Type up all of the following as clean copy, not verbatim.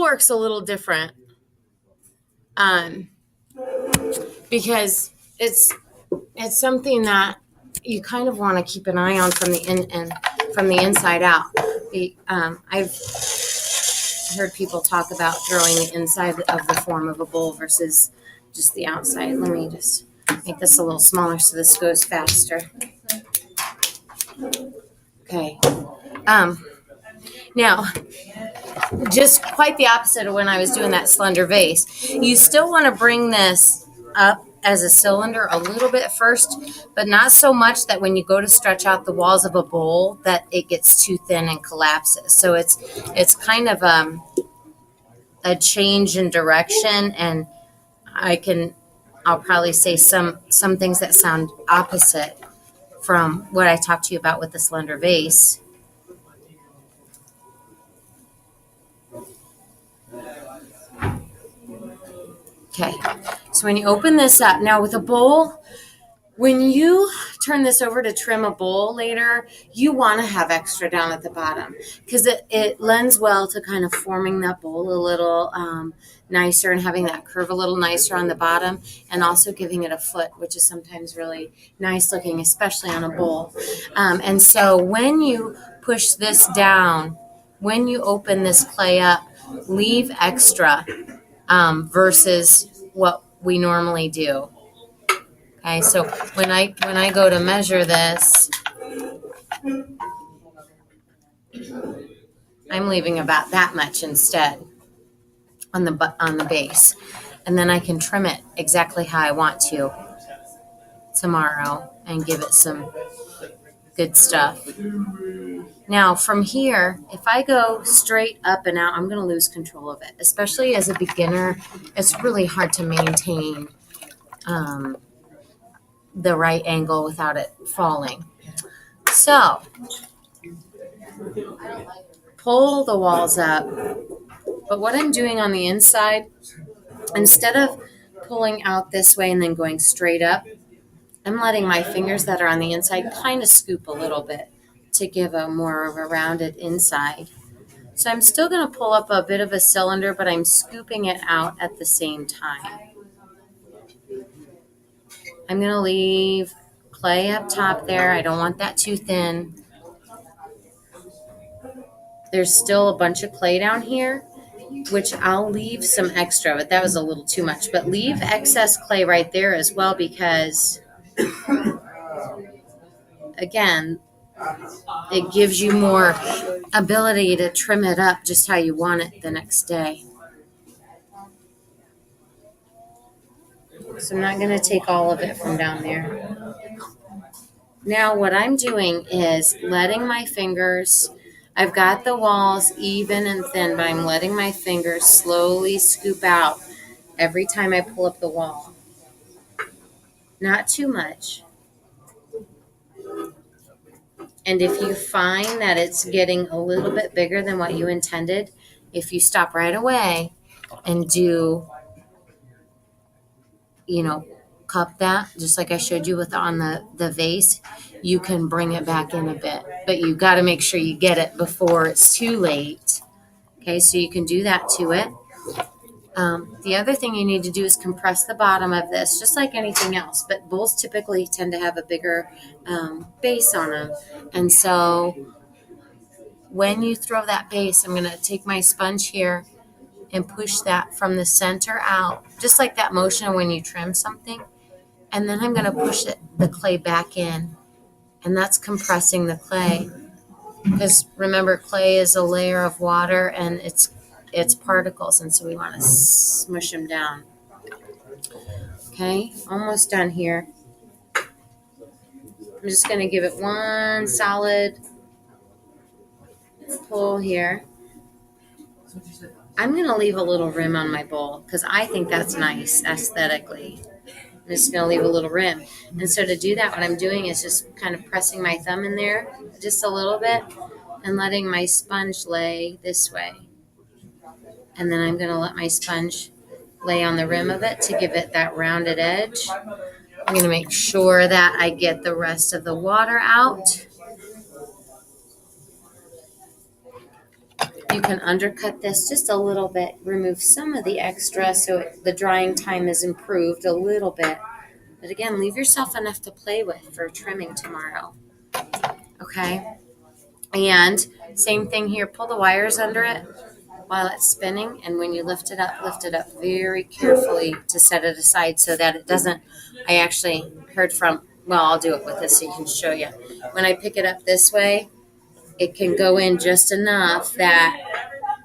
works a little different because it's something that you kind of want to keep an eye on from the inside out. I've heard people talk about throwing the inside of the form of a bowl versus just the outside. Let me just make this a little smaller so this goes faster. Okay. Now, just quite the opposite of when I was doing that slender vase. You still want to bring this up as a cylinder a little bit first, but not so much that when you go to stretch out the walls of a bowl that it gets too thin and collapses. So it's kind of a change in direction, and I'll probably say some things that sound opposite from what I talked to you about with the slender vase. Okay, so when you open this up, now with a bowl, when you turn this over to trim a bowl later, you want to have extra down at the bottom because it lends well to kind of forming that bowl a little nicer and having that curve a little nicer on the bottom, and also giving it a foot, which is sometimes really nice looking, especially on a bowl. And so when you push this down, when you open this clay up, leave extra versus what we normally do. Okay, so when I go to measure this, I'm leaving about that much instead on the base, and then I can trim it exactly how I want to tomorrow and give it some good stuff. Now from here, if I go straight up and out, I'm going to lose control of it. Especially as a beginner, it's really hard to maintain the right angle without it falling. So pull the walls up, but what I'm doing on the inside, instead of pulling out this way and then going straight up, I'm letting my fingers that are on the inside kind of scoop a little bit to give a more of a rounded inside. So I'm still going to pull up a bit of a cylinder, but I'm scooping it out at the same time. I'm going to leave clay up top there. I don't want that too thin. There's still a bunch of clay down here, which I'll leave some extra, but that was a little too much. But leave excess clay right there as well because, again, it gives you more ability to trim it up just how you want it the next day. So I'm not going to take all of it from down there. Now what I'm doing is letting my fingers, I've got the walls even and thin, but I'm letting my fingers slowly scoop out every time I pull up the wall. Not too much. And if you find that it's getting a little bit bigger than what you intended, if you stop right away and do, cup that, just like I showed you with on the vase, you can bring it back in a bit. But you got to make sure you get it before it's too late. Okay, so you can do that to it. The other thing you need to do is compress the bottom of this, just like anything else. But bowls typically tend to have a bigger base on them. And so when you throw that base, I'm going to take my sponge here and push that from the center out, just like that motion when you trim something. And then I'm going to push the clay back in. And that's compressing the clay. Because remember, clay is a layer of water and it's particles, and so we want to smush them down. Okay, almost done here. I'm just going to give it one solid pull here. I'm going to leave a little rim on my bowl because I think that's nice aesthetically. I'm just going to leave a little rim. And so to do that, what I'm doing is just kind of pressing my thumb in there just a little bit and letting my sponge lay this way. And then I'm going to let my sponge lay on the rim of it to give it that rounded edge. I'm going to make sure that I get the rest of the water out. You can undercut this just a little bit, remove some of the extra so the drying time is improved a little bit. But again, leave yourself enough to play with for trimming tomorrow. Okay? And same thing here, pull the wires under it while it's spinning, and when you lift it up very carefully to set it aside so that it doesn't. I actually heard from, well, I'll do it with this so you can show you. When I pick it up this way, it can go in just enough that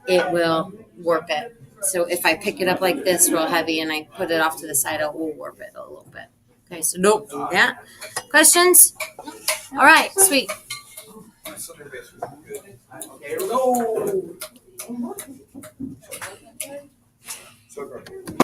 it will warp it. So if I pick it up like this real heavy and I put it off to the side, it will warp it a little bit. Okay, so don't do that. Questions? All right, sweet. Here we go.